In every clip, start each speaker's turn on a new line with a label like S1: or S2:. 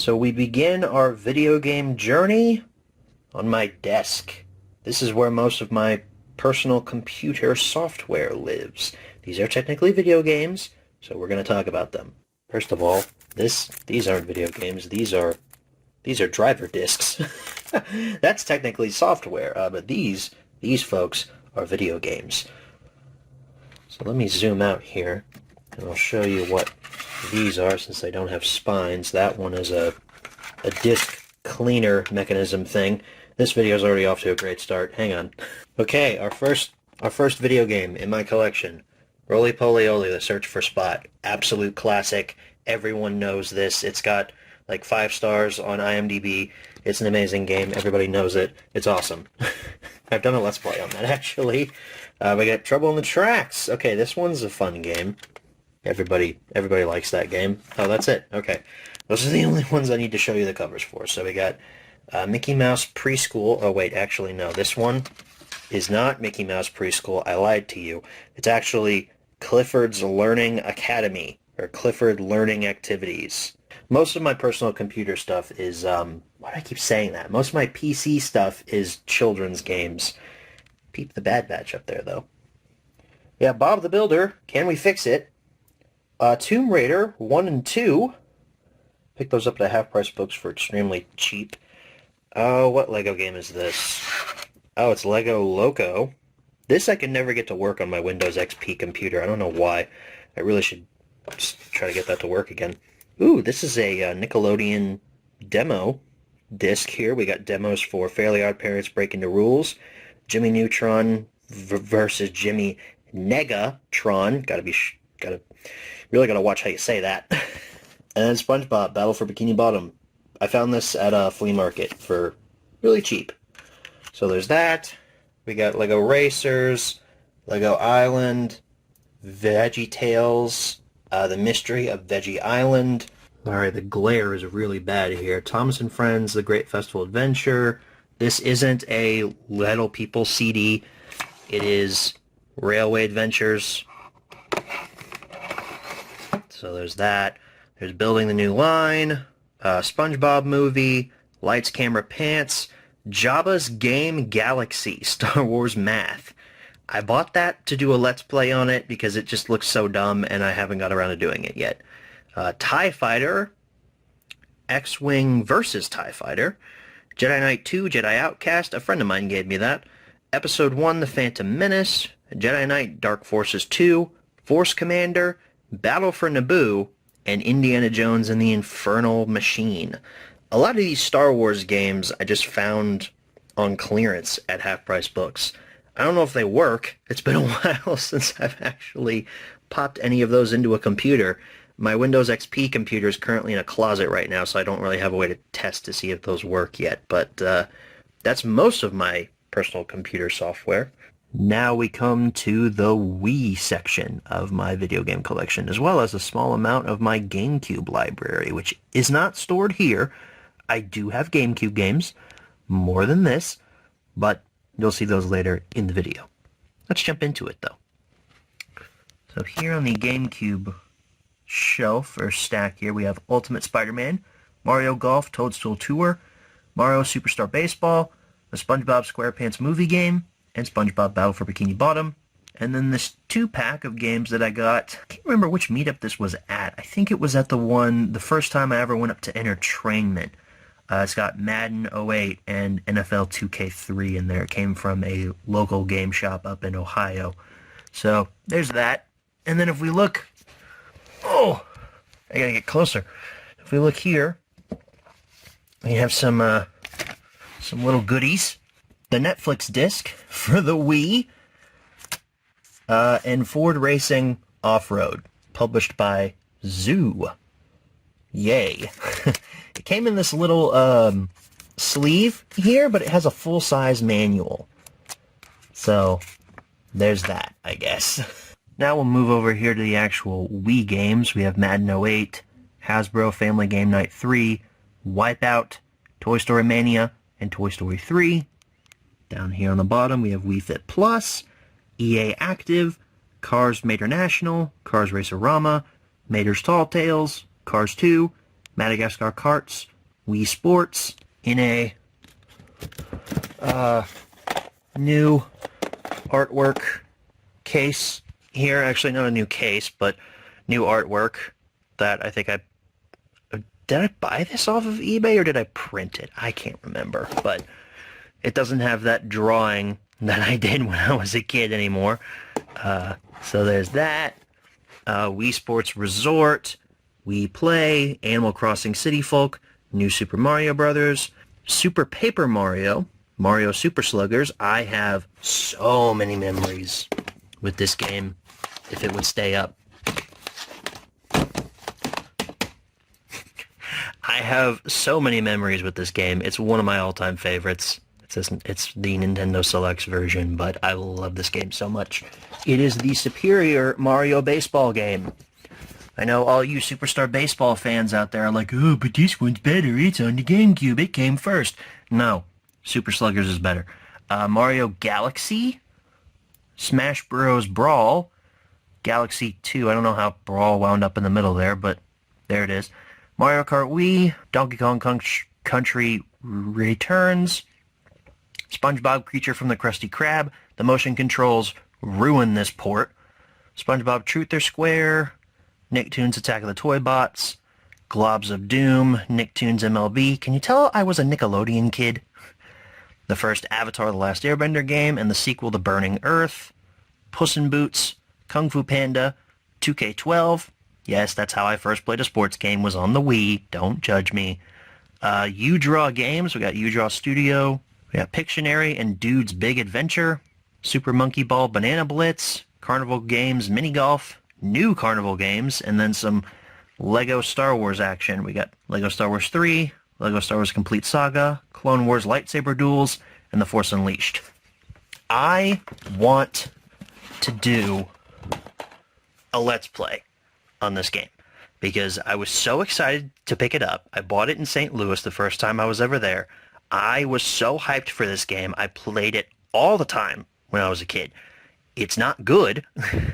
S1: So we begin our video game journey on my desk. This is where most of my personal computer software lives. These are technically video games, so we're going to talk about them. First of all, these aren't video games. These are driver discs. That's technically software, but these folks are video games. So let me zoom out here, and I'll show you what these are since they don't have spines. That one is a disc cleaner mechanism thing. This video is already off to a great start. Hang on. Okay, our first video game in my collection. Roly Poly Oly, The Search for Spot. Absolute classic. Everyone knows this. It's got like 5 stars on IMDb. It's an amazing game. Everybody knows it. It's awesome. I've done a Let's Play on that, actually. We got Trouble in the Tracks. Okay, this one's a fun game. Everybody likes that game. Oh, that's it. Okay. Those are the only ones I need to show you the covers for. So we got Mickey Mouse Preschool. Oh, wait, actually, no. This one is not Mickey Mouse Preschool. I lied to you. It's actually Clifford's Learning Academy, or Clifford Learning Activities. Most of my personal computer stuff is, why do I keep saying that? Most of my PC stuff is children's games. Peep the Bad Batch up there, though. Yeah, Bob the Builder. Can we fix it? Tomb Raider 1 and 2. Picked those up at Half Price Books for extremely cheap. Oh, what Lego game is this? Oh, it's Lego Loco. This I can never get to work on my Windows XP computer. I don't know why. I really should just try to get that to work again. Ooh, this is a Nickelodeon demo disc here. We got demos for Fairly Odd Parents Breaking the Rules, Jimmy Neutron versus Jimmy Negatron. Really gotta watch how you say that. And then SpongeBob Battle for Bikini Bottom. I found this at a flea market for really cheap. So there's that. We got Lego Racers, Lego Island, VeggieTales, The Mystery of Veggie Island. Alright, the glare is really bad here. Thomas and Friends, The Great Festival Adventure. This isn't a Little People CD. It is Railway Adventures. So there's that. There's Building the New Line, SpongeBob Movie, Lights, Camera, Pants, Jabba's Game Galaxy, Star Wars Math. I bought that to do a Let's Play on it because it just looks so dumb and I haven't got around to doing it yet. TIE Fighter, X-Wing versus TIE Fighter, Jedi Knight 2, Jedi Outcast, a friend of mine gave me that, Episode 1, The Phantom Menace, Jedi Knight Dark Forces 2, Force Commander, Battle for Naboo, and Indiana Jones and the Infernal Machine. A lot of these Star Wars games I just found on clearance at Half Price Books. I don't know if they work. It's been a while since I've actually popped any of those into a computer. My Windows XP computer is currently in a closet right now, so I don't really have a way to test to see if those work yet. But that's most of my personal computer software. Now we come to the Wii section of my video game collection, as well as a small amount of my GameCube library, which is not stored here. I do have GameCube games, more than this, but you'll see those later in the video. Let's jump into it, though. So here on the GameCube shelf, or stack here, we have Ultimate Spider-Man, Mario Golf Toadstool Tour, Mario Superstar Baseball, the SpongeBob SquarePants movie game, and SpongeBob Battle for Bikini Bottom. And then this 2-pack of games that I got, I can't remember which meetup this was at. I think it was at the first time I ever went up to Entertainment. It's got Madden 08 and NFL 2K3 in there. It came from a local game shop up in Ohio. So there's that. And then if we look, oh, I gotta get closer. If we look here, we have some little goodies. The Netflix disc for the Wii, and Ford Racing Off-Road, published by Zoo. Yay. It came in this little sleeve here, but it has a full-size manual. So, there's that, I guess. Now we'll move over here to the actual Wii games. We have Madden 08, Hasbro Family Game Night 3, Wipeout, Toy Story Mania, and Toy Story 3. Down here on the bottom, we have Wii Fit Plus, EA Active, Cars Mater National, Cars Racer-Rama, Mater's Tall Tales, Cars 2, Madagascar Karts, Wii Sports in a new artwork case here. Actually, not a new case, but new artwork that I think did I buy this off of eBay or did I print it? I can't remember, but it doesn't have that drawing that I did when I was a kid anymore. So there's that. Wii Sports Resort, Wii Play, Animal Crossing City Folk, New Super Mario Brothers, Super Paper Mario, Mario Super Sluggers. I have so many memories with this game if it would stay up. I have so many memories with this game. It's one of my all-time favorites. It's the Nintendo Selects version, but I love this game so much. It is the superior Mario baseball game. I know all you Superstar Baseball fans out there are like, oh, but this one's better. It's on the GameCube. It came first. No, Super Sluggers is better. Mario Galaxy, Smash Bros. Brawl, Galaxy 2. I don't know how Brawl wound up in the middle there, but there it is. Mario Kart Wii, Donkey Kong Country Returns, SpongeBob Creature from the Krusty Krab. The motion controls ruin this port. SpongeBob Truth or Square, Nicktoons Attack of the Toy Bots, Globs of Doom, Nicktoons MLB. Can you tell I was a Nickelodeon kid? The first Avatar The Last Airbender game and the sequel to Burning Earth, Puss in Boots, Kung Fu Panda, 2K12. Yes, that's how I first played a sports game, was on the Wii. Don't judge me. U-Draw Games. We got U-Draw Studio. We got Pictionary and Dude's Big Adventure. Super Monkey Ball Banana Blitz. Carnival Games Mini Golf. New Carnival Games. And then some Lego Star Wars action. We got Lego Star Wars 3, Lego Star Wars Complete Saga, Clone Wars Lightsaber Duels, and The Force Unleashed. I want to do a Let's Play on this game because I was so excited to pick it up. I bought it in St. Louis the first time I was ever there. I was so hyped for this game. I played it all the time when I was a kid. It's not good.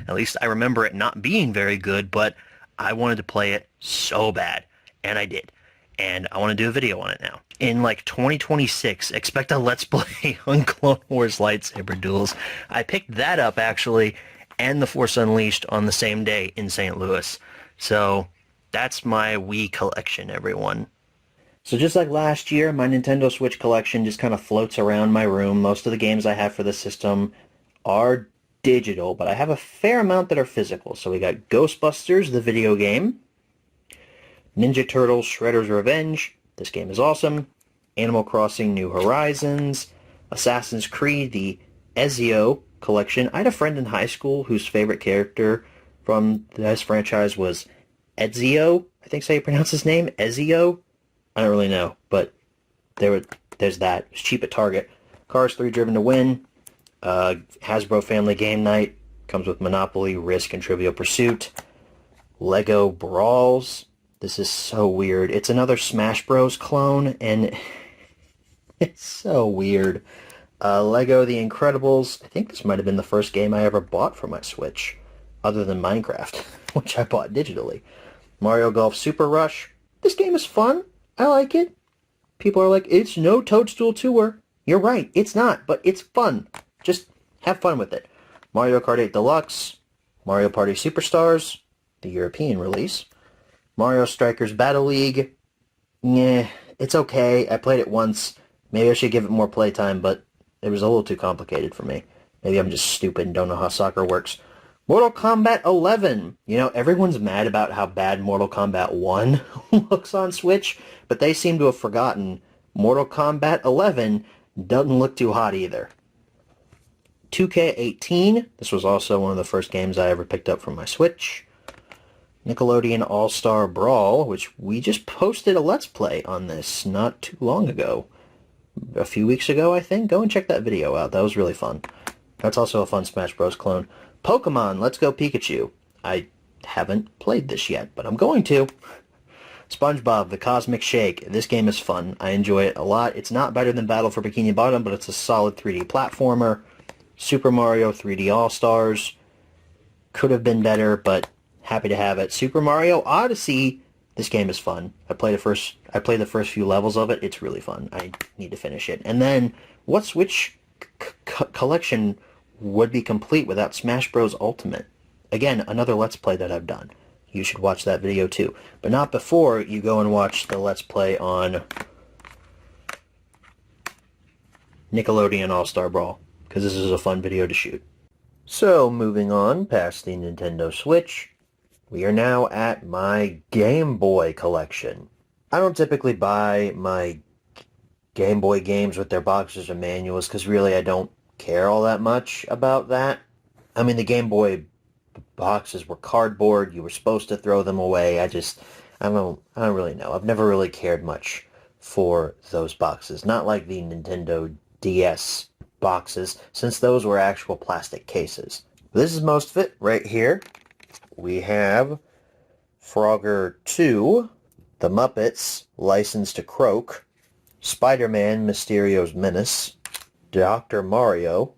S1: At least I remember it not being very good, but I wanted to play it so bad, and I did. And I want to do a video on it now. In like 2026, expect a Let's Play on Clone Wars Lightsaber Duels. I picked that up, actually, and The Force Unleashed on the same day in St. Louis. So that's my Wii collection, everyone. So just like last year, my Nintendo Switch collection just kind of floats around my room. Most of the games I have for the system are digital, but I have a fair amount that are physical. So we got Ghostbusters, the video game, Ninja Turtles Shredder's Revenge. This game is awesome. Animal Crossing New Horizons, Assassin's Creed, the Ezio collection. I had a friend in high school whose favorite character from this franchise was Ezio. I think that's how you pronounce his name. Ezio? I don't really know, but there's that. It was cheap at Target. Cars 3 Driven to Win. Hasbro Family Game Night. Comes with Monopoly, Risk, and Trivial Pursuit. Lego Brawls. This is so weird. It's another Smash Bros. Clone, and it's so weird. Lego The Incredibles. I think this might have been the first game I ever bought for my Switch, other than Minecraft, which I bought digitally. Mario Golf Super Rush. This game is fun. I like it. People are like, it's no Toadstool Tour. You're right, it's not, but it's fun. Just have fun with it. Mario Kart 8 Deluxe. Mario Party Superstars, the European release. Mario Strikers Battle League. Yeah, it's okay. I played it once. Maybe I should give it more playtime, but it was a little too complicated for me. Maybe I'm just stupid and don't know how soccer works. Mortal Kombat 11. You know, everyone's mad about how bad Mortal Kombat 1 looks on Switch, but they seem to have forgotten Mortal Kombat 11 doesn't look too hot either. 2K18. This was also one of the first games I ever picked up from my Switch. Nickelodeon All-Star Brawl, which we just posted a Let's Play on this not too long ago. A few weeks ago, I think. Go and check that video out. That was really fun. That's also a fun Smash Bros. Clone. Pokemon Let's Go Pikachu. I haven't played this yet, but I'm going to. SpongeBob The Cosmic Shake. This game is fun. I enjoy it a lot. It's not better than Battle for Bikini Bottom, but it's a solid 3D platformer. Super Mario 3D All-Stars. Could have been better, but happy to have it. Super Mario Odyssey This game is fun. I played the first few levels of it. It's really fun. I need to finish it. And then, what Switch collection would be complete without Smash Bros. Ultimate? Again, another Let's Play that I've done. You should watch that video too. But not before you go and watch the Let's Play on Nickelodeon All-Star Brawl, because this is a fun video to shoot. So, moving on past the Nintendo Switch, we are now at my Game Boy collection. I don't typically buy my Game Boy games with their boxes or manuals, because really I don't care all that much about that. I mean, the Game Boy boxes were cardboard. You were supposed to throw them away. I don't really know. I've never really cared much for those boxes. Not like the Nintendo DS boxes, since those were actual plastic cases. This is most fit right here. We have Frogger 2, The Muppets, License to Croak, Spider-Man, Mysterio's Menace, Dr. Mario,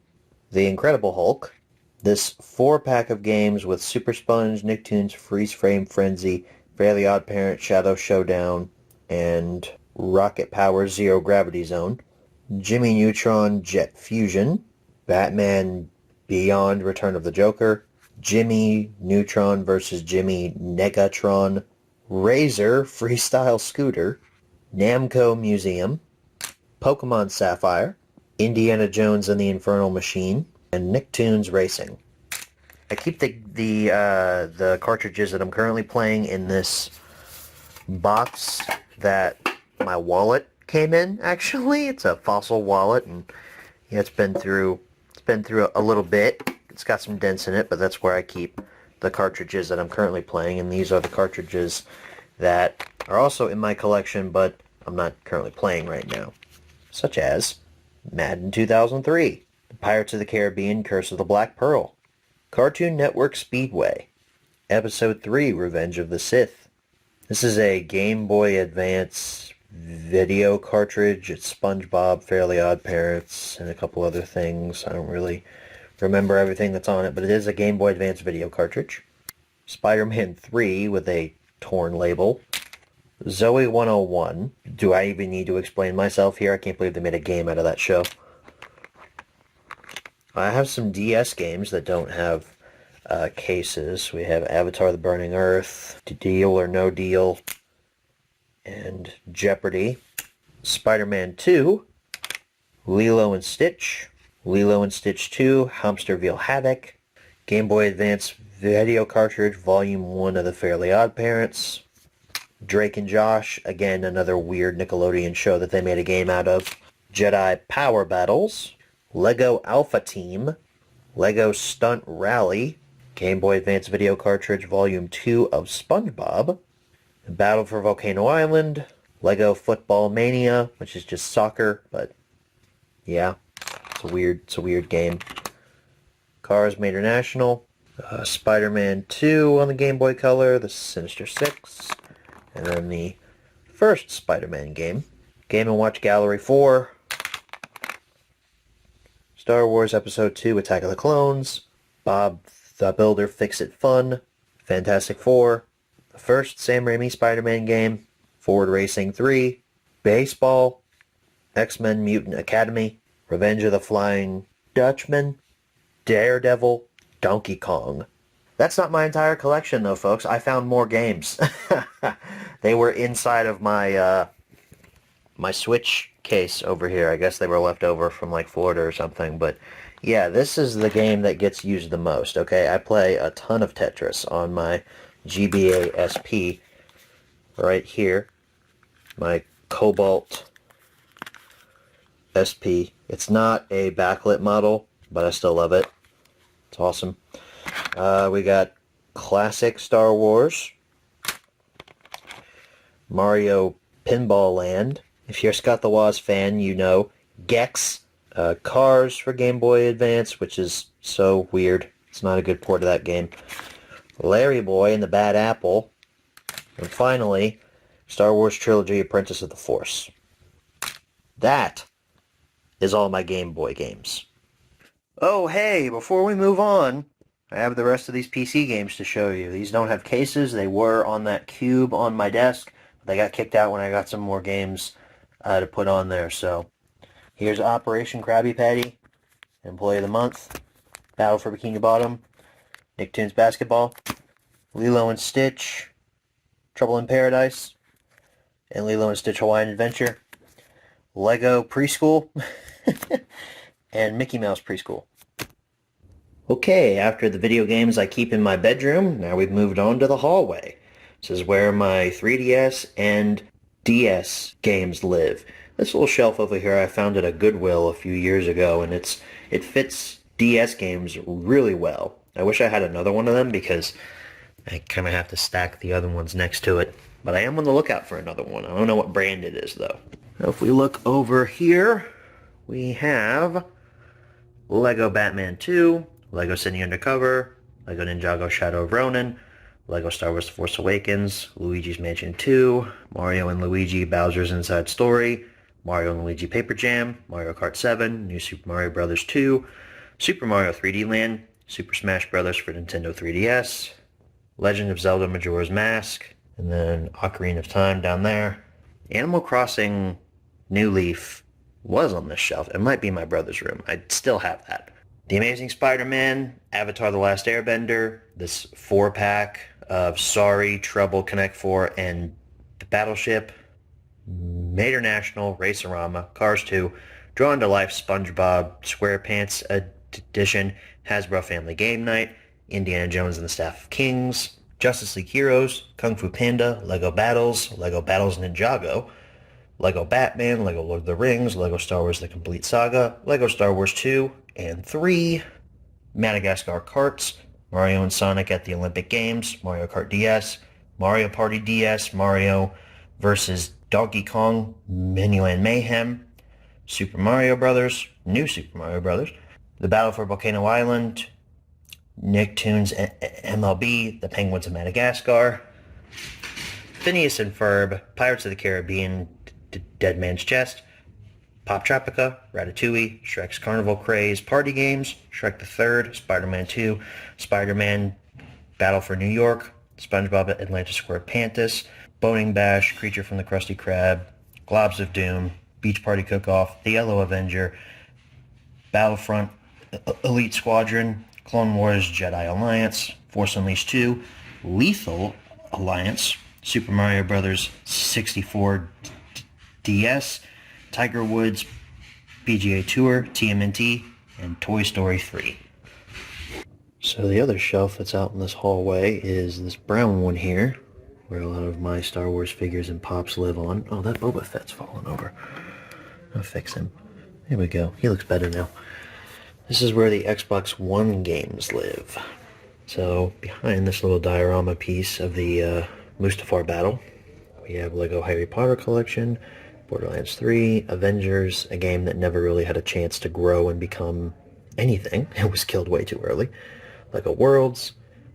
S1: The Incredible Hulk, this 4-pack of games with Super Sponge, Nicktoons, Freeze Frame Frenzy, Fairly Odd Parents, Shadow Showdown, and Rocket Power Zero Gravity Zone, Jimmy Neutron Jet Fusion, Batman Beyond Return of the Joker, Jimmy Neutron vs. Jimmy Negatron, Razor Freestyle Scooter, Namco Museum, Pokemon Sapphire, Indiana Jones and the Infernal Machine, and Nicktoons Racing. I keep the cartridges that I'm currently playing in this box that my wallet came in. Actually, it's a Fossil wallet, and yeah, it's been through a little bit. It's got some dents in it, but that's where I keep the cartridges that I'm currently playing, and these are the cartridges that are also in my collection, but I'm not currently playing right now, such as Madden 2003, The Pirates of the Caribbean, Curse of the Black Pearl, Cartoon Network Speedway, Episode 3, Revenge of the Sith. This is a Game Boy Advance video cartridge. It's SpongeBob, Fairly Odd Parents, and a couple other things. I don't really remember everything that's on it, but it is a Game Boy Advance video cartridge. Spider-Man 3 with a torn label. Zoe 101. Do I even need to explain myself here? I can't believe they made a game out of that show. I have some DS games that don't have cases. We have Avatar the Burning Earth, Deal or No Deal, and Jeopardy. Spider-Man 2, Lilo and Stitch, Lilo and Stitch 2, Hamsterville Havoc, Game Boy Advance video cartridge, Volume 1 of the Fairly Odd Parents, Drake and Josh, again another weird Nickelodeon show that they made a game out of, Jedi Power Battles, Lego Alpha Team, Lego Stunt Rally, Game Boy Advance video cartridge, Volume 2 of SpongeBob, Battle for Volcano Island, Lego Football Mania, which is just soccer, but yeah, it's a weird game. Cars Made International, Spider-Man 2 on the Game Boy Color, the Sinister Six, and then the first Spider-Man game, Game & Watch Gallery 4, Star Wars Episode 2, Attack of the Clones, Bob the Builder Fix-It Fun, Fantastic Four, the first Sam Raimi Spider-Man game, Ford Racing 3, Baseball, X-Men Mutant Academy, Revenge of the Flying Dutchman, Daredevil, Donkey Kong. That's not my entire collection though, folks. I found more games. They were inside of my my Switch case over here. I guess they were left over from like Florida or something, but yeah, this is the game that gets used the most, okay? I play a ton of Tetris on my GBA SP right here. My Cobalt SP. It's not a backlit model, but I still love it. It's awesome. We got classic Star Wars, Mario Pinball Land. If you're a Scott the Woz fan, you know Gex. Cars for Game Boy Advance, which is so weird. It's not a good port of that game. Larry Boy and the Bad Apple. And finally, Star Wars Trilogy Apprentice of the Force. That is all my Game Boy games. Oh, hey, before we move on, I have the rest of these PC games to show you. These don't have cases. They were on that cube on my desk. But they got kicked out when I got some more games to put on there. So here's Operation Krabby Patty, Employee of the Month, Battle for Bikini Bottom, Nicktoons Basketball, Lilo and Stitch, Trouble in Paradise, and Lilo and Stitch Hawaiian Adventure, Lego Preschool, and Mickey Mouse Preschool. Okay, after the video games I keep in my bedroom, now we've moved on to the hallway. This is where my 3DS and DS games live. This little shelf over here I found at a Goodwill a few years ago, and it fits DS games really well. I wish I had another one of them because I kind of have to stack the other ones next to it. But I am on the lookout for another one. I don't know what brand it is, though. Now, if we look over here, we have Lego Batman 2, Lego City Undercover, Lego Ninjago Shadow of Ronin, Lego Star Wars The Force Awakens, Luigi's Mansion 2, Mario and Luigi Bowser's Inside Story, Mario and Luigi Paper Jam, Mario Kart 7, New Super Mario Bros. 2, Super Mario 3D Land, Super Smash Bros. For Nintendo 3DS, Legend of Zelda Majora's Mask, and then Ocarina of Time down there. Animal Crossing New Leaf was on this shelf. It might be in my brother's room. I still have that. The Amazing Spider-Man, Avatar The Last Airbender, this 4-pack of Sorry, Trouble, Connect 4, and the Battleship, Mater National, Racerama, Cars 2, Drawn to Life, SpongeBob, SquarePants Edition, Hasbro Family Game Night, Indiana Jones and the Staff of Kings, Justice League Heroes, Kung Fu Panda, Lego Battles Ninjago, Lego Batman, Lego Lord of the Rings, Lego Star Wars The Complete Saga, Lego Star Wars 2 and 3, Madagascar Karts, Mario and Sonic at the Olympic Games, Mario Kart DS, Mario Party DS, Mario vs. Donkey Kong, Minuland Mayhem, Super Mario Brothers, New Super Mario Brothers, The Battle for Volcano Island, Nicktoons MLB, The Penguins of Madagascar, Phineas and Ferb, Pirates of the Caribbean, Dead Man's Chest, Pop Tropica, Ratatouille, Shrek's Carnival Craze Party Games, Shrek the Third, Spider-Man 2, Spider-Man Battle for New York, SpongeBob at Atlantis Square Pantis, Boning Bash, Creature from the Krusty Krab, Globs of Doom, Beach Party Cook-Off, The Yellow Avenger, Battlefront Elite Squadron, Clone Wars Jedi Alliance, Force Unleashed 2, Lethal Alliance, Super Mario Bros. 64 DS, Tiger Woods, PGA Tour, TMNT, and Toy Story 3. So the other shelf that's out in this hallway is this brown one here, where a lot of my Star Wars figures and pops live on. Oh, that Boba Fett's fallen over. I'll fix him. There we go. He looks better now. This is where the Xbox One games live. So behind this little diorama piece of the Mustafar battle, we have Lego Harry Potter collection, Borderlands 3, Avengers, a game that never really had a chance to grow and become anything. It was killed way too early. Lego Worlds,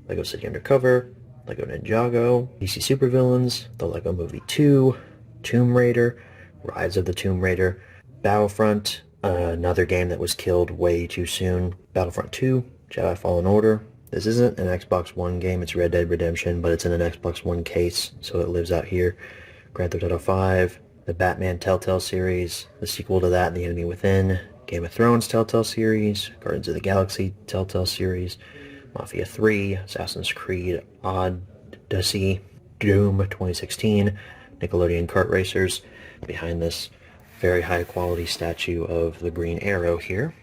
S1: Lego City Undercover, Lego Ninjago, DC Supervillains, The Lego Movie 2, Tomb Raider, Rise of the Tomb Raider, Battlefront, another game that was killed way too soon, Battlefront 2, Jedi Fallen Order. This isn't an Xbox One game, it's Red Dead Redemption, but it's in an Xbox One case, so it lives out here. Grand Theft Auto 5, the Batman Telltale series, the sequel to that, and The Enemy Within, Game of Thrones Telltale series, Guardians of the Galaxy Telltale series, Mafia 3, Assassin's Creed Odyssey, Doom 2016, Nickelodeon Kart Racers, behind this very high quality statue of the Green Arrow here,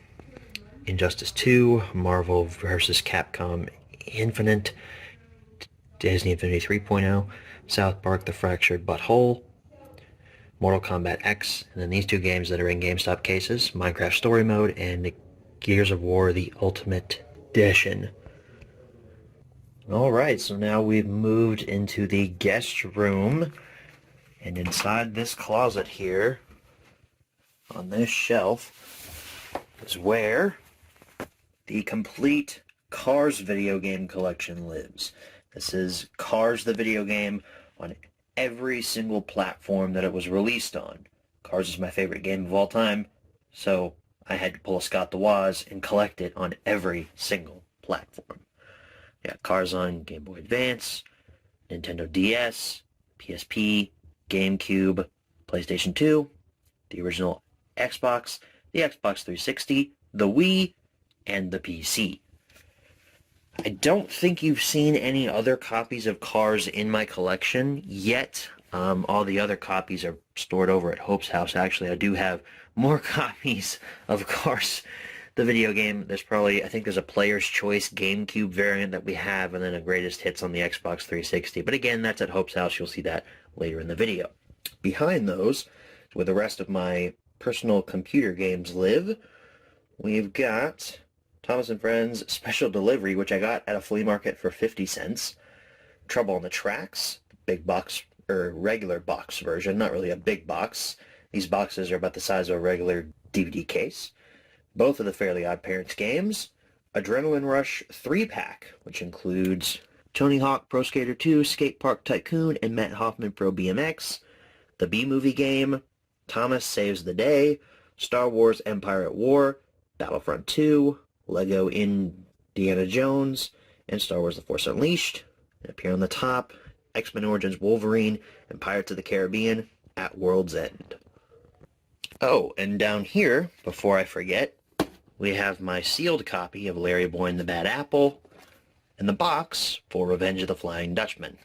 S1: Injustice 2, Marvel vs. Capcom Infinite, Disney Infinity 3.0, South Park The Fractured But Whole, Mortal Kombat X, and then these two games that are in GameStop cases, Minecraft Story Mode and Gears of War The Ultimate Edition. Alright, so now we've moved into the guest room, and inside this closet here, on this shelf, is where the complete Cars video game collection lives. This is Cars the video game on every single platform that it was released on. Cars is my favorite game of all time, so I had to pull a Scott the Woz and collect it on every single platform. Yeah, Cars on Game Boy Advance, Nintendo DS, PSP, GameCube, PlayStation 2, the original Xbox, the Xbox 360, the Wii, and the PC. I don't think you've seen any other copies of Cars in my collection yet. All the other copies are stored over at Hope's house. Actually, I do have more copies of Cars, the video game. There's probably, I think there's a Player's Choice GameCube variant that we have, and then a Greatest Hits on the Xbox 360. But again, that's at Hope's house. You'll see that later in the video. Behind those, where the rest of my personal computer games live, we've got Thomas & Friends Special Delivery, which I got at a flea market for 50 cents. Trouble on the Tracks, big box, or regular box version, not really a big box. These boxes are about the size of a regular DVD case. Both of the Fairly Odd Parents games. Adrenaline Rush 3-pack, which includes Tony Hawk Pro Skater 2, Skate Park Tycoon, and Matt Hoffman Pro BMX. The B-Movie game, Thomas Saves the Day, Star Wars Empire at War, Battlefront 2, Lego Indiana Jones, and Star Wars The Force Unleashed. And up here on the top, X-Men Origins Wolverine and Pirates of the Caribbean at World's End. Oh, and down here, before I forget, we have my sealed copy of Larry Boy and the Bad Apple, and the box for Revenge of the Flying Dutchman.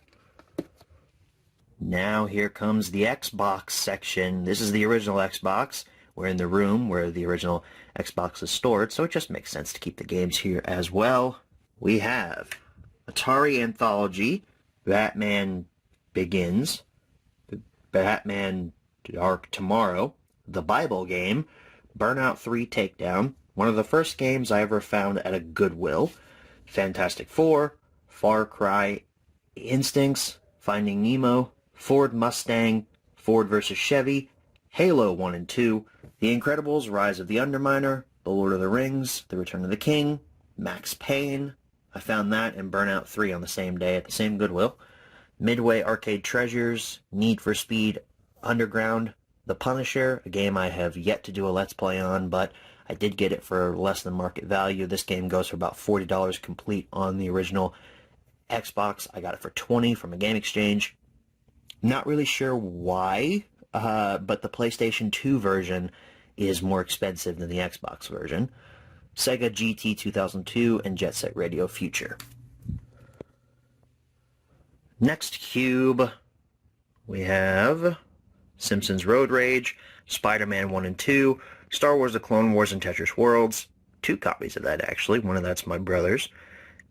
S1: Now here comes the Xbox section. This is the original Xbox. We're in the room where the original Xbox is stored, so it just makes sense to keep the games here as well. We have Atari Anthology, Batman Begins, Batman Dark Tomorrow, The Bible Game, Burnout 3 Takedown, one of the first games I ever found at a Goodwill, Fantastic Four, Far Cry Instincts, Finding Nemo, Ford Mustang, Ford vs. Chevy, Halo 1 and 2, The Incredibles, Rise of the Underminer, The Lord of the Rings, The Return of the King, Max Payne. I found that and Burnout 3 on the same day at the same Goodwill. Midway Arcade Treasures, Need for Speed Underground, The Punisher, a game I have yet to do a Let's Play on, but I did get it for less than market value. This game goes for about $40 complete on the original Xbox. I got it for $20 from a game exchange. Not really sure why, but the PlayStation 2 version is more expensive than the Xbox version. Sega GT 2002 and Jet Set Radio Future. Next cube, we have Simpsons Road Rage, Spider-Man 1 and 2, Star Wars The Clone Wars and Tetris Worlds, 2 copies of that actually, one of that's my brother's,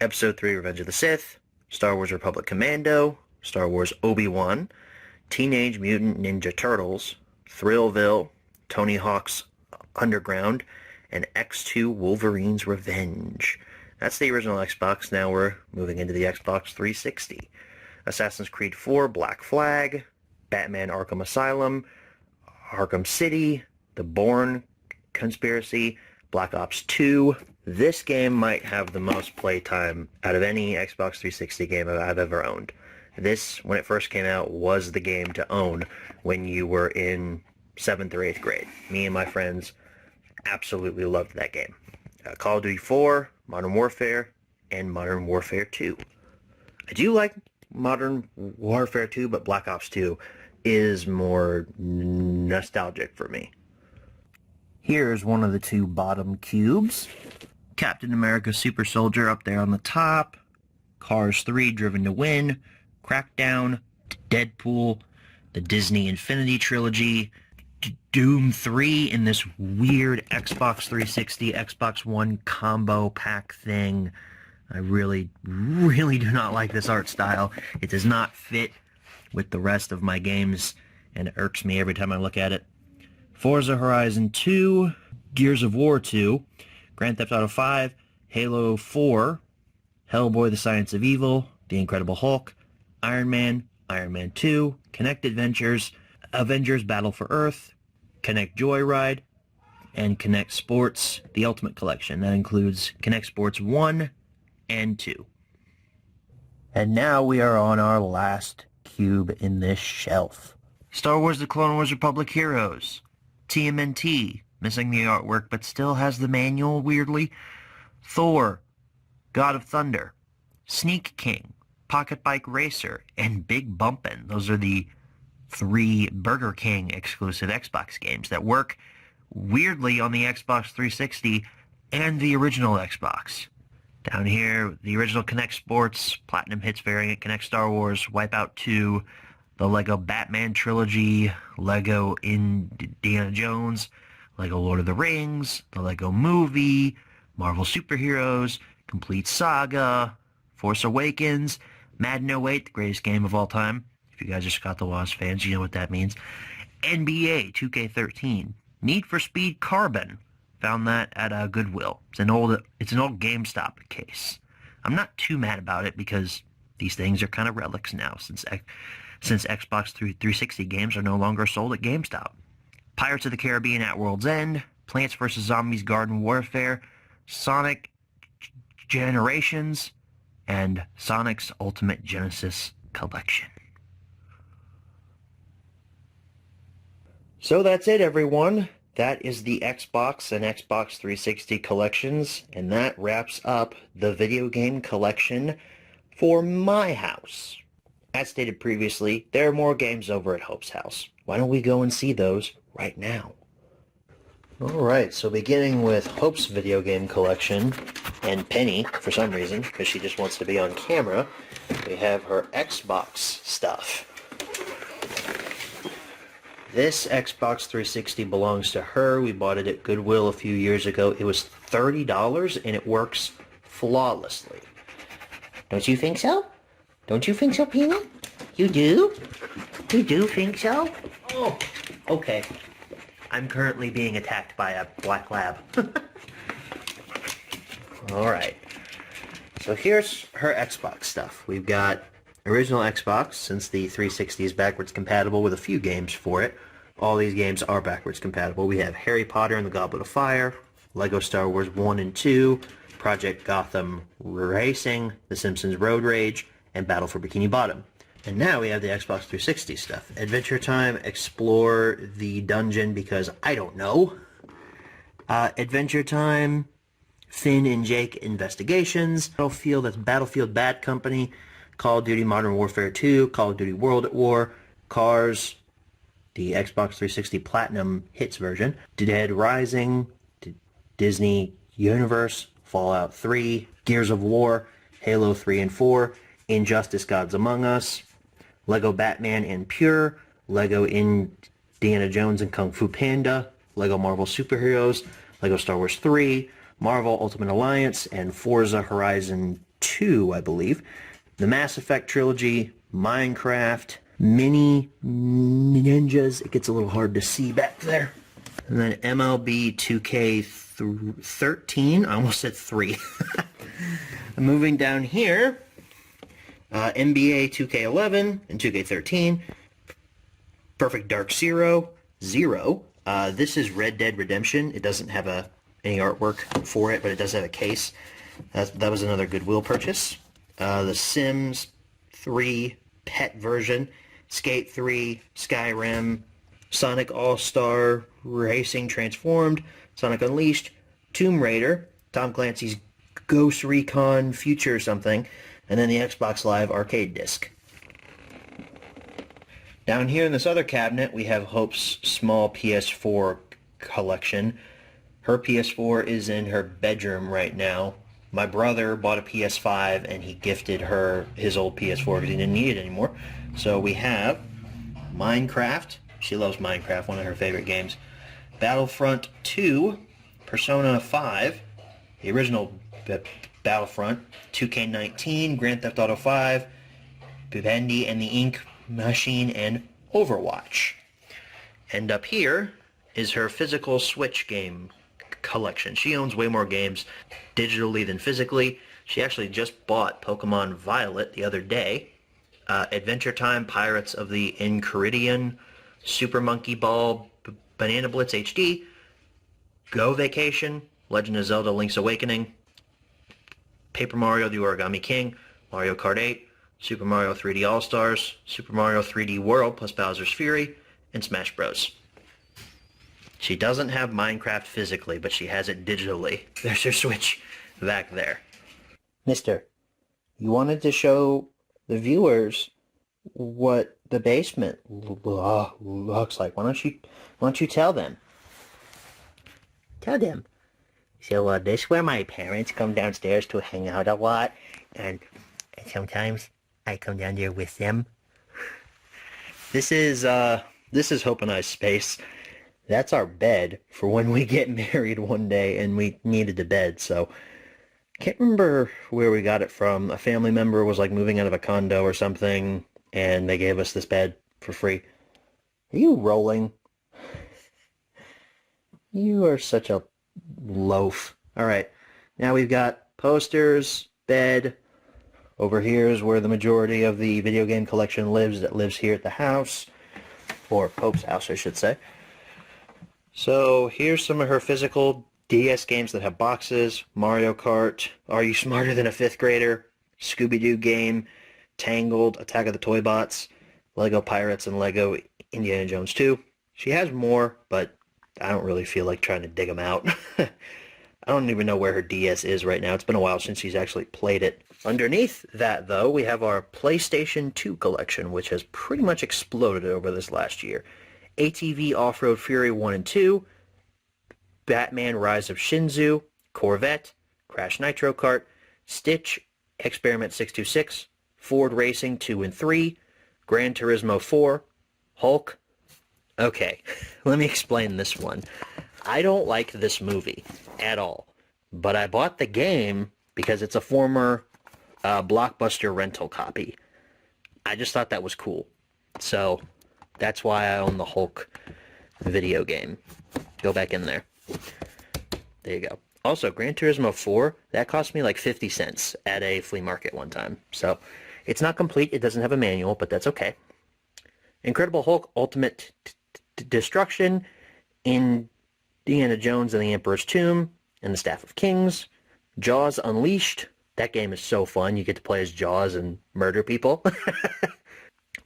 S1: Episode 3 Revenge of the Sith, Star Wars Republic Commando, Star Wars Obi-Wan, Teenage Mutant Ninja Turtles, Thrillville, Tony Hawk's Underground, and X2 Wolverine's Revenge. That's the original Xbox. Now we're moving into the Xbox 360. Assassin's Creed 4, Black Flag, Batman Arkham Asylum, Arkham City, The Bourne Conspiracy, Black Ops 2. This game might have the most playtime out of any Xbox 360 game I've ever owned. This, when it first came out, was the game to own when you were in 7th or 8th grade. Me and my friends absolutely loved that game. Call of Duty 4, Modern Warfare, and Modern Warfare 2. I do like Modern Warfare 2, but Black Ops 2 is more nostalgic for me. Here's one of the 2 bottom cubes. Captain America Super Soldier up there on the top. Cars 3 Driven to Win. Crackdown. Deadpool. The Disney Infinity Trilogy. Doom 3 in this weird Xbox 360, Xbox One combo pack thing. I really do not like this art style. It does not fit with the rest of my games, and it irks me every time I look at it. Forza Horizon 2, Gears of War 2, Grand Theft Auto 5, Halo 4, Hellboy the Science of Evil, The Incredible Hulk, Iron Man 2, Kinect Adventures, Avengers Battle for Earth, Kinect Joyride, and Kinect Sports, the Ultimate Collection. That includes Kinect Sports 1 and 2. And now we are on our last cube in this shelf. Star Wars The Clone Wars Republic Heroes, TMNT, missing the artwork but still has the manual weirdly, Thor, God of Thunder, Sneak King, Pocket Bike Racer, and Big Bumpin'. Those are the 3 Burger King exclusive Xbox games that work weirdly on the Xbox 360 and the original Xbox. Down here, the original Kinect Sports, Platinum Hits variant, Kinect Star Wars, Wipeout 2, the Lego Batman trilogy, Lego Indiana Jones, Lego Lord of the Rings, the Lego Movie, Marvel Superheroes, Complete Saga, Force Awakens, Madden 08, the greatest game of all time. If you guys are Scott the Woz fans, you know what that means. NBA 2K13, Need for Speed Carbon. Found that at Goodwill. It's an old GameStop case. I'm not too mad about it because these things are kind of relics now since Xbox 360 games are no longer sold at GameStop. Pirates of the Caribbean at World's End, Plants vs. Zombies Garden Warfare, Sonic Generations, and Sonic's Ultimate Genesis Collection. So that's it, everyone. That is the Xbox and Xbox 360 collections, and that wraps up the video game collection for my house. As stated previously, there are more games over at Hope's house. Why don't we go and see those right now? Alright, so beginning with Hope's video game collection, and Penny, for some reason, because she just wants to be on camera, we have her Xbox stuff. This Xbox 360 belongs to her. We bought it at Goodwill a few years ago. It was $30 and it works flawlessly. Don't you think so? Don't you think so, Penny? You do? You do think so? Oh, okay. I'm currently being attacked by a black lab. Alright. So here's her Xbox stuff. We've got original Xbox, since the 360 is backwards compatible with a few games for it. All these games are backwards compatible. We have Harry Potter and the Goblet of Fire, Lego Star Wars 1 and 2, Project Gotham Racing, The Simpsons Road Rage, and Battle for Bikini Bottom. And now we have the Xbox 360 stuff. Adventure Time, Explore the Dungeon, because I don't know. Adventure Time, Finn and Jake Investigations, Battlefield, that's Battlefield Bad Company, Call of Duty Modern Warfare 2, Call of Duty World at War, Cars, the Xbox 360 Platinum Hits version, Dead Rising, Disney Universe, Fallout 3, Gears of War, Halo 3 and 4, Injustice Gods Among Us, Lego Batman and Pure, Lego Indiana Jones and Kung Fu Panda, Lego Marvel Superheroes, Lego Star Wars 3, Marvel Ultimate Alliance, and Forza Horizon 2, I believe. The Mass Effect trilogy, Minecraft, Mini Ninjas. It gets a little hard to see back there. And then MLB 2K13. I almost said 3. Moving down here, NBA 2K11 and 2K13. Perfect Dark Zero. This is Red Dead Redemption. It doesn't have any artwork for it, but it does have a case. That was another Goodwill purchase. The Sims 3 pet version, Skate 3, Skyrim, Sonic All-Star Racing Transformed, Sonic Unleashed, Tomb Raider, Tom Clancy's Ghost Recon Future something, and then the Xbox Live arcade disc. Down here in this other cabinet, we have Hope's small PS4 collection. Her PS4 is in her bedroom right now. My brother bought a PS5 and he gifted her his old PS4 because he didn't need it anymore. So we have Minecraft. She loves Minecraft, one of her favorite games. Battlefront 2, Persona 5, the original Battlefront, 2K19, Grand Theft Auto 5, Vivendi and the Ink Machine, and Overwatch. And up here is her physical Switch game collection. She owns way more games digitally than physically. She actually just bought Pokemon Violet the other day. Adventure Time, Pirates of the Enchiridion, Super Monkey Ball, Banana Blitz HD, Go Vacation, Legend of Zelda Link's Awakening, Paper Mario the Origami King, Mario Kart 8, Super Mario 3D All-Stars, Super Mario 3D World plus Bowser's Fury, and Smash Bros. She doesn't have Minecraft physically, but she has it digitally. There's her Switch back there. Mister, You wanted to show the viewers what the basement looks like. Why don't you tell them? Tell them. So this is where my parents come downstairs to hang out a lot, and sometimes I come down there with them. This is Hope and I's space. That's our bed for when we get married one day and we needed a bed. So can't remember where we got it from. A family member was like moving out of a condo or something, and they gave us this bed for free. Are you rolling? You are such a loaf. All right, now we've got posters, bed. Over here is where the majority of the video game collection lives, that lives here at the house, or Pope's house, I should say. So here's some of her physical DS games that have boxes: Mario Kart, Are You Smarter Than a Fifth Grader, Scooby-Doo Game, Tangled, Attack of the Toy Bots, Lego Pirates, and Lego Indiana Jones 2. She has more, but I don't really feel like trying to dig them out. I don't even know where her DS is right now. It's been a while since she's actually played it. Underneath that, though, we have our PlayStation 2 collection, which has pretty much exploded over this last year. ATV Off-Road Fury 1 and 2, Batman Rise of Shinzu, Corvette, Crash Nitro Kart, Stitch, Experiment 626, Ford Racing 2 and 3, Gran Turismo 4, Hulk. Okay, let me explain this one. I don't like this movie at all, but I bought the game because it's a former Blockbuster rental copy. I just thought that was cool. So that's why I own the Hulk video game. Go back in there. There you go. Also, Gran Turismo 4, that cost me like 50 cents at a flea market one time. So it's not complete. It doesn't have a manual, but that's okay. Incredible Hulk Ultimate Destruction, Indiana Jones and the Emperor's Tomb, and the Staff of Kings, Jaws Unleashed. That game is so fun. You get to play as Jaws and murder people.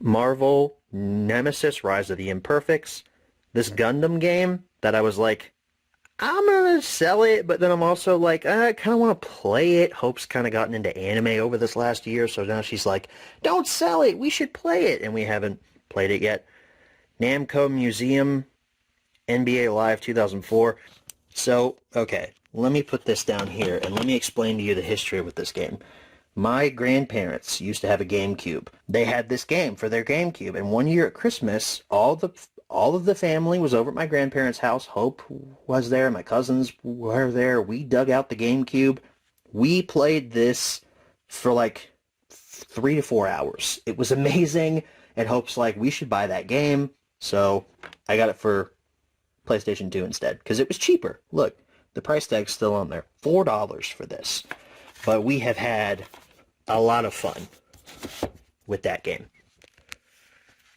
S1: Marvel Nemesis Rise of the Imperfects. This Gundam game that I was like, I'm going to sell it, but then I'm also like, I kind of want to play it. Hope's kind of gotten into anime over this last year, so now she's like, don't sell it. We should play it. And we haven't played it yet. Namco Museum, NBA Live 2004. So, okay, let me put this down here, and let me explain to you the history with this game. My grandparents used to have a GameCube. They had this game for their GameCube, and one year at Christmas, all of the family was over at my grandparents' house. Hope was there. My cousins were there. We dug out the GameCube. We played this for like 3 to 4 hours. It was amazing, and Hope's like, we should buy that game. So I got it for PlayStation 2 instead, because it was cheaper. Look, the price tag's still on there. $4 for this. But we have had a lot of fun with that game.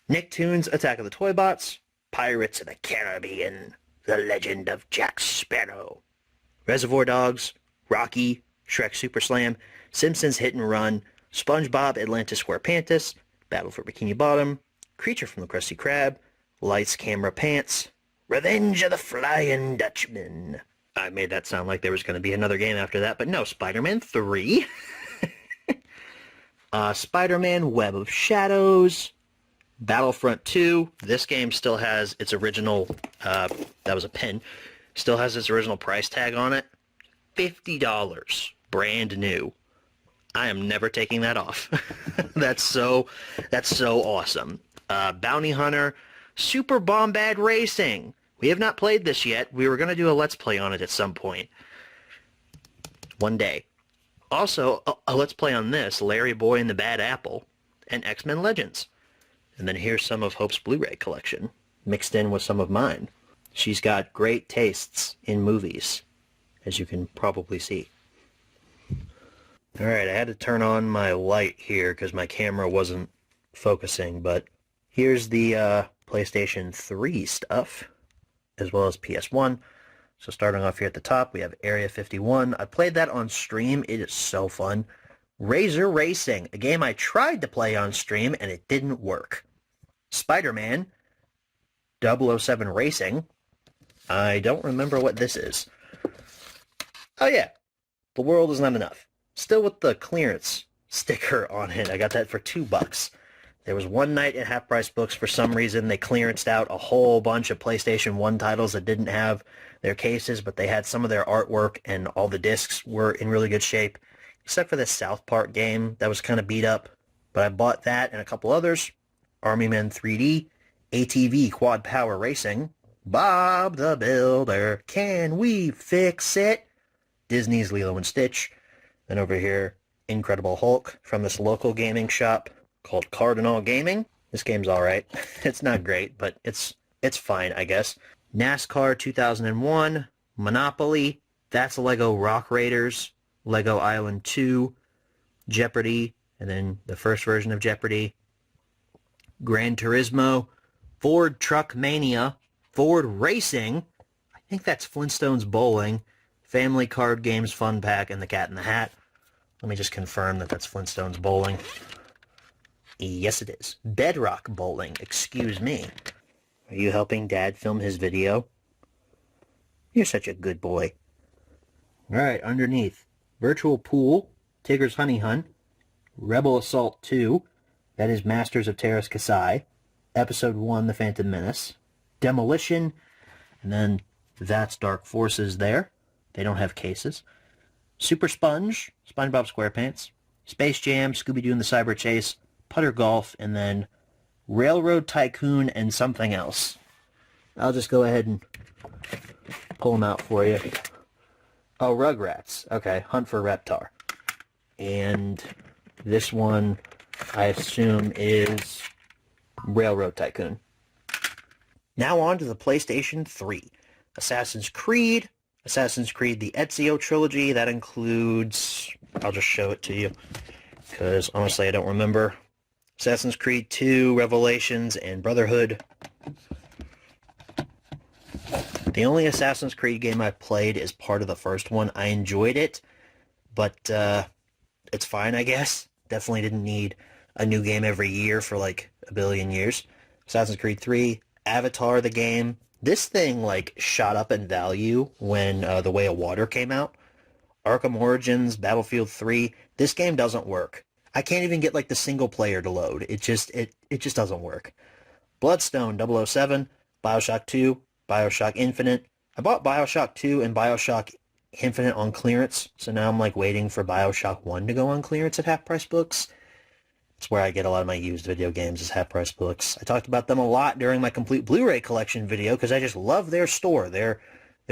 S1: Nicktoons Attack of the Toy Bots, Pirates of the Caribbean, The Legend of Jack Sparrow, Reservoir Dogs, Rocky, Shrek Super Slam, Simpsons Hit and Run, SpongeBob Atlantis SquarePantis, Battle for Bikini Bottom, Creature from the Krusty Krab, Lights, Camera, Pants, Revenge of the Flying Dutchman. I made that sound like there was going to be another game after that, but no, Spider-Man 3. Spider-Man Web of Shadows, Battlefront 2. This game still has its original, that was a pin, still has its original price tag on it. $50, brand new. I am never taking that off. That's so awesome. Bounty Hunter, Super Bombad Racing. We have not played this yet. We were going to do a Let's Play on it at some point. One day. Also, a Let's Play on this, Larry Boy and the Bad Apple, and X-Men Legends. And then here's some of Hope's Blu-ray collection, mixed in with some of mine. She's got great tastes in movies, as you can probably see. Alright, I had to turn on my light here because my camera wasn't focusing, but here's the PlayStation 3 stuff, as well as PS1. So starting off here at the top, we have Area 51. I played that on stream. It is so fun. Razor Racing, a game I tried to play on stream and it didn't work. Spider-Man 007 Racing. I don't remember what this is. Oh yeah, The World Is Not Enough. Still with the clearance sticker on it. I got that for $2. There was one night at Half Price Books, for some reason, they clearanced out a whole bunch of PlayStation 1 titles that didn't have their cases, but they had some of their artwork, and all the discs were in really good shape, except for this South Park game that was kind of beat up. But I bought that and a couple others. Army Men 3D, ATV Quad Power Racing, Bob the Builder, Can We Fix It? Disney's Lilo and Stitch. Then over here, Incredible Hulk from this local gaming shop called Cardinal Gaming. This game's alright. It's not great, but it's fine, I guess. NASCAR 2001, Monopoly, That's Lego Rock Raiders, Lego Island 2, Jeopardy, and then the first version of Jeopardy, Gran Turismo, Ford Truck Mania, Ford Racing, I think that's Flintstones Bowling, Family Card Games Fun Pack, and The Cat in the Hat. Let me just confirm that that's Flintstones Bowling. Yes, it is. Bedrock Bowling, excuse me. Are you helping Dad film his video? You're such a good boy. Alright, underneath. Virtual Pool, Tigger's Honey Hunt, Rebel Assault 2, that is Masters of Terras Kasai, Episode 1, The Phantom Menace, Demolition, and then that's Dark Forces there. They don't have cases. Super Sponge, SpongeBob SquarePants, Space Jam, Scooby-Doo and the Cyber Chase, Putter Golf, and then Railroad Tycoon and something else. I'll just go ahead and pull them out for you. Oh, Rugrats. Okay, Hunt for Reptar. And this one, I assume, is Railroad Tycoon. Now on to the PlayStation 3. Assassin's Creed the Ezio Trilogy. That includes, I'll just show it to you, because honestly I don't remember. Assassin's Creed 2, Revelations, and Brotherhood. The only Assassin's Creed game I played is part of the first one. I enjoyed it, but it's fine, I guess. Definitely didn't need a new game every year for like a billion years. Assassin's Creed 3, Avatar the game. This thing like shot up in value when The Way of Water came out. Arkham Origins, Battlefield 3. This game doesn't work. I can't even get like the single player to load. It just doesn't work. Bloodstone 007, BioShock 2, BioShock Infinite. I bought BioShock 2 and BioShock Infinite on clearance, so now I'm like waiting for BioShock 1 to go on clearance at Half Price Books. It's where I get a lot of my used video games, is Half Price Books. I talked about them a lot during my complete Blu-ray collection video because I just love their store. They're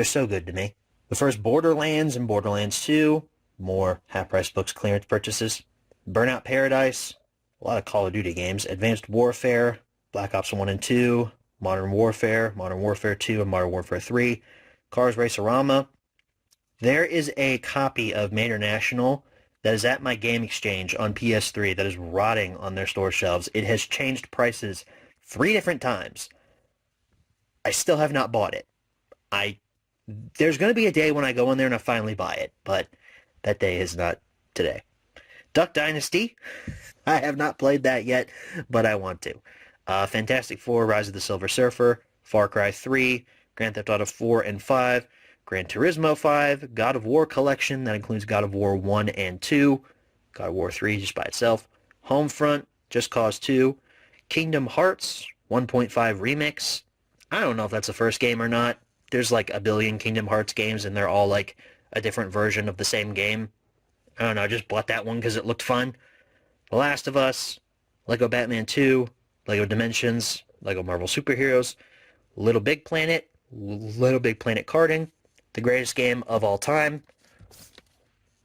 S1: so good to me. The first Borderlands and Borderlands 2, more Half Price Books clearance purchases. Burnout Paradise, a lot of Call of Duty games. Advanced Warfare, Black Ops 1 and 2, Modern Warfare 2, and Modern Warfare 3. Cars Racerama. There is a copy of Mater National that is at my Game Exchange on PS3 that is rotting on their store shelves. It has changed prices 3 different times. I still have not bought it. There's going to be a day when I go in there and I finally buy it, but that day is not today. Duck Dynasty. I have not played that yet, but I want to. Fantastic Four, Rise of the Silver Surfer, Far Cry 3, Grand Theft Auto 4 and 5, Gran Turismo 5, God of War Collection, that includes God of War 1 and 2, God of War 3 just by itself, Homefront, Just Cause 2, Kingdom Hearts 1.5 Remix. I don't know if that's the first game or not. There's like a billion Kingdom Hearts games, and they're all like a different version of the same game. I don't know, I just bought that one because it looked fun. The Last of Us, Lego Batman 2, Lego Dimensions, Lego Marvel Superheroes, Little Big Planet Karting, the greatest game of all time,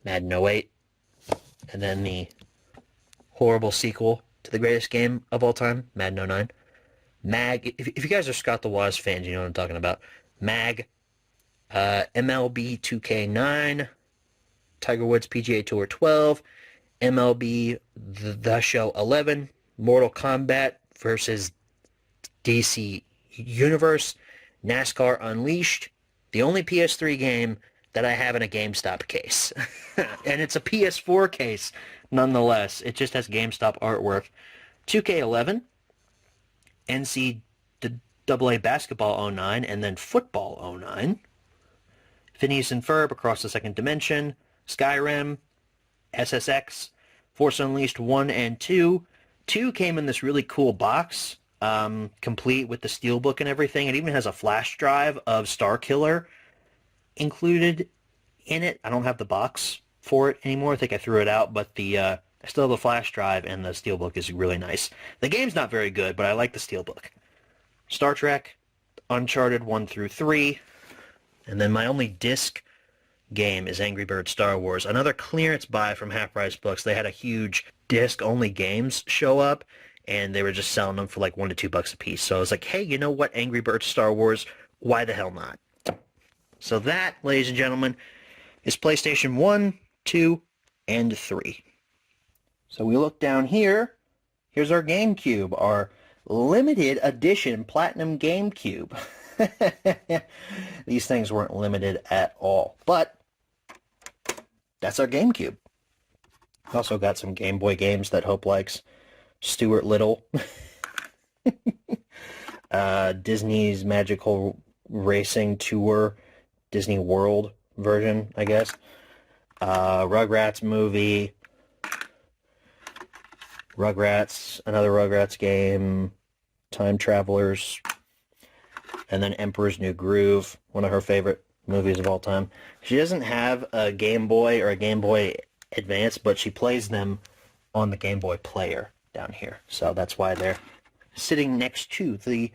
S1: Madden 08, and then the horrible sequel to the greatest game of all time, Madden 09. Mag, if you guys are Scott the Woz fans, you know what I'm talking about. Mag, MLB 2K9, Tiger Woods PGA Tour 12, MLB The Show 11, Mortal Kombat versus DC Universe, NASCAR Unleashed, the only PS3 game that I have in a GameStop case. And it's a PS4 case, nonetheless. It just has GameStop artwork. 2K11, NCAA Basketball 09, and then Football 09. Phineas and Ferb, Across the Second Dimension, Skyrim, SSX, Force Unleashed 1 and 2. 2 came in this really cool box, complete with the steelbook and everything. It even has a flash drive of Starkiller included in it. I don't have the box for it anymore. I think I threw it out, but I still have the flash drive, and the steelbook is really nice. The game's not very good, but I like the steelbook. Star Trek, Uncharted 1 through 3, and then my only disc game is Angry Birds Star Wars. Another clearance buy from Half Price Books. They had a huge disc-only games show up, and they were just selling them for like $1 to $2 a piece. So I was like, hey, you know what, Angry Birds Star Wars, why the hell not? So that, ladies and gentlemen, is PlayStation 1, 2, and 3. So we look down here. Here's our GameCube, our limited edition Platinum GameCube. These things weren't limited at all, but that's our GameCube. Also got some Game Boy games that Hope likes. Stuart Little. Disney's Magical Racing Tour, Disney World version, I guess. Rugrats movie. Rugrats, another Rugrats game. Time Travelers. And then Emperor's New Groove, one of her favorite movies of all time. She doesn't have a Game Boy or a Game Boy Advance, but she plays them on the Game Boy Player down here. So that's why they're sitting next to the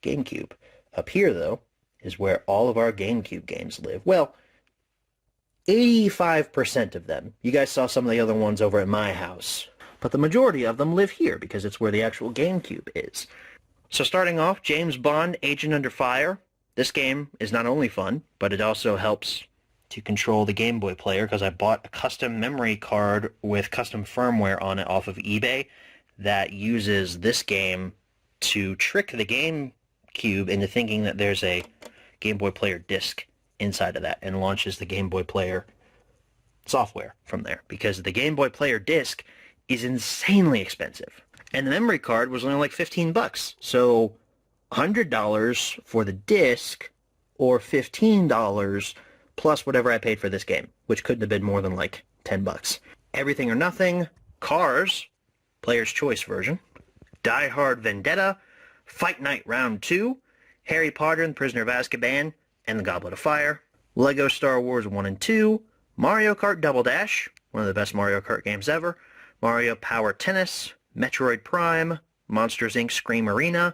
S1: GameCube. Up here, though, is where all of our GameCube games live. Well, 85% of them. You guys saw some of the other ones over at my house. But the majority of them live here because it's where the actual GameCube is. So starting off, James Bond, Agent Under Fire. This game is not only fun, but it also helps to control the Game Boy Player because I bought a custom memory card with custom firmware on it off of eBay that uses this game to trick the GameCube into thinking that there's a Game Boy Player disc inside of that and launches the Game Boy Player software from there because the Game Boy Player disc is insanely expensive. And the memory card was only like $15. So $100 for the disc or $15 plus whatever I paid for this game, which couldn't have been more than like $10. Everything or Nothing, Cars, Player's Choice version, Die Hard Vendetta, Fight Night Round 2, Harry Potter and the Prisoner of Azkaban, and the Goblet of Fire, Lego Star Wars 1 and 2, Mario Kart Double Dash, one of the best Mario Kart games ever, Mario Power Tennis, Metroid Prime, Monsters Inc. Scream Arena.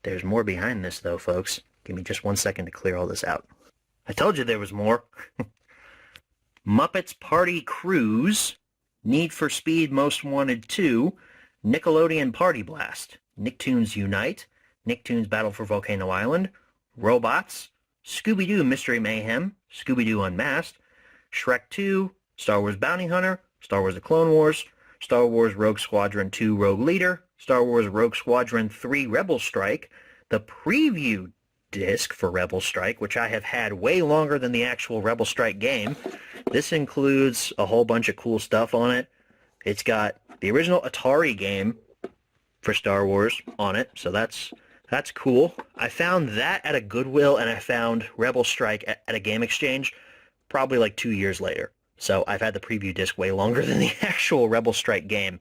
S1: There's more behind this, though, folks. Give me just 1 second to clear all this out. I told you there was more. Muppets Party Cruise, Need for Speed Most Wanted 2, Nickelodeon Party Blast, Nicktoons Unite, Nicktoons Battle for Volcano Island, Robots, Scooby-Doo Mystery Mayhem, Scooby-Doo Unmasked, Shrek 2, Star Wars Bounty Hunter, Star Wars The Clone Wars, Star Wars Rogue Squadron 2 Rogue Leader, Star Wars Rogue Squadron 3 Rebel Strike, the preview disc for Rebel Strike, which I have had way longer than the actual Rebel Strike game. This includes a whole bunch of cool stuff on it. It's got the original Atari game for Star Wars on it, so that's cool. I found that at a Goodwill, and I found Rebel Strike at a Game Exchange probably like 2 years later. So I've had the preview disc way longer than the actual Rebel Strike game.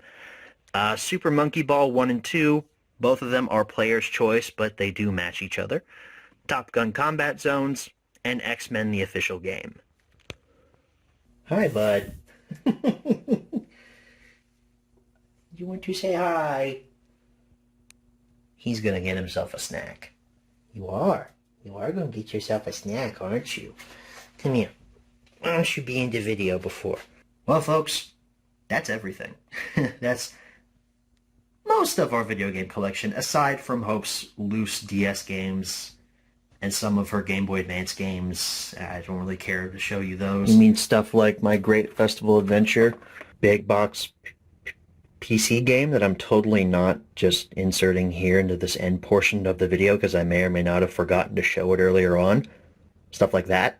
S1: Super Monkey Ball 1 and 2, both of them are Player's Choice, but they do match each other. Top Gun Combat Zones, and X-Men the official game. Hi, bud. You want to say hi? He's going to get himself a snack. You are. You are going to get yourself a snack, aren't you? Come here. Why don't you be in the video before? Well, folks, that's everything. That's most of our video game collection, aside from Hope's loose DS games and some of her Game Boy Advance games. I don't really care to show you those. You mean stuff like my Great Festival Adventure, big box PC game that I'm totally not just inserting here into this end portion of the video because I may or may not have forgotten to show it earlier on. Stuff like that.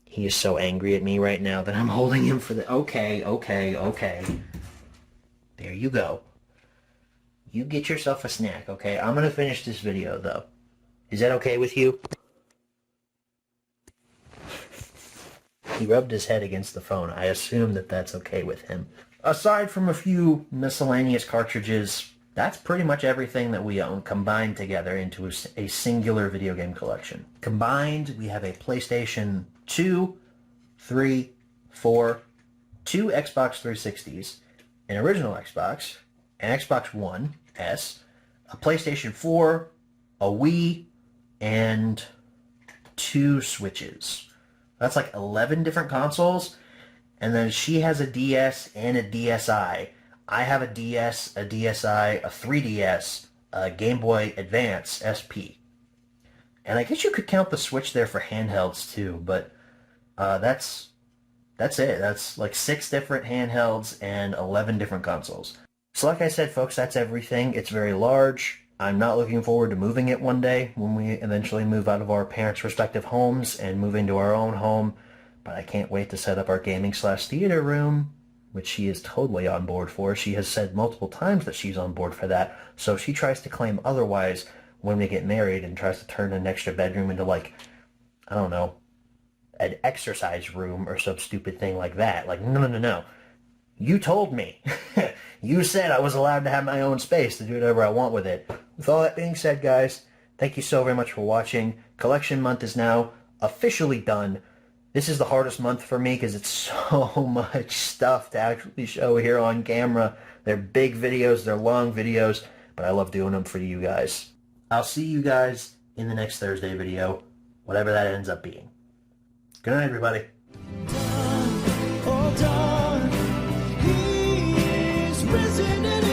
S1: He is so angry at me right now that I'm holding him for the... Okay. There you go. You get yourself a snack, okay? I'm going to finish this video, though. Is that okay with you? He rubbed his head against the phone. I assume that that's okay with him. Aside from a few miscellaneous cartridges, that's pretty much everything that we own combined together into a singular video game collection. Combined, we have a PlayStation 2, 3, 4, 2 Xbox 360s, an original Xbox, an Xbox One S, a PlayStation 4, a Wii, and 2 Switches. That's like 11 different consoles. And then she has a DS and a DSi. I have a DS, a DSi, a 3DS, a Game Boy Advance SP. And I guess you could count the Switch there for handhelds too, but that's it. That's like 6 different handhelds and 11 different consoles. So like I said, folks, that's everything. It's very large. I'm not looking forward to moving it one day when we eventually move out of our parents' respective homes and move into our own home. But I can't wait to set up our gaming/theater room, which she is totally on board for. She has said multiple times that she's on board for that. So if she tries to claim otherwise when we get married and tries to turn an extra bedroom into, like, I don't know, an exercise room or some stupid thing like that. Like, no. You told me. You said I was allowed to have my own space to do whatever I want with it. With all that being said, guys, thank you so very much for watching. Collection month is now officially done. This is the hardest month for me because it's so much stuff to actually show here on camera. They're big videos, they're long videos, but I love doing them for you guys. I'll see you guys in the next Thursday video, whatever that ends up being. Good night, everybody.
S2: He is risen.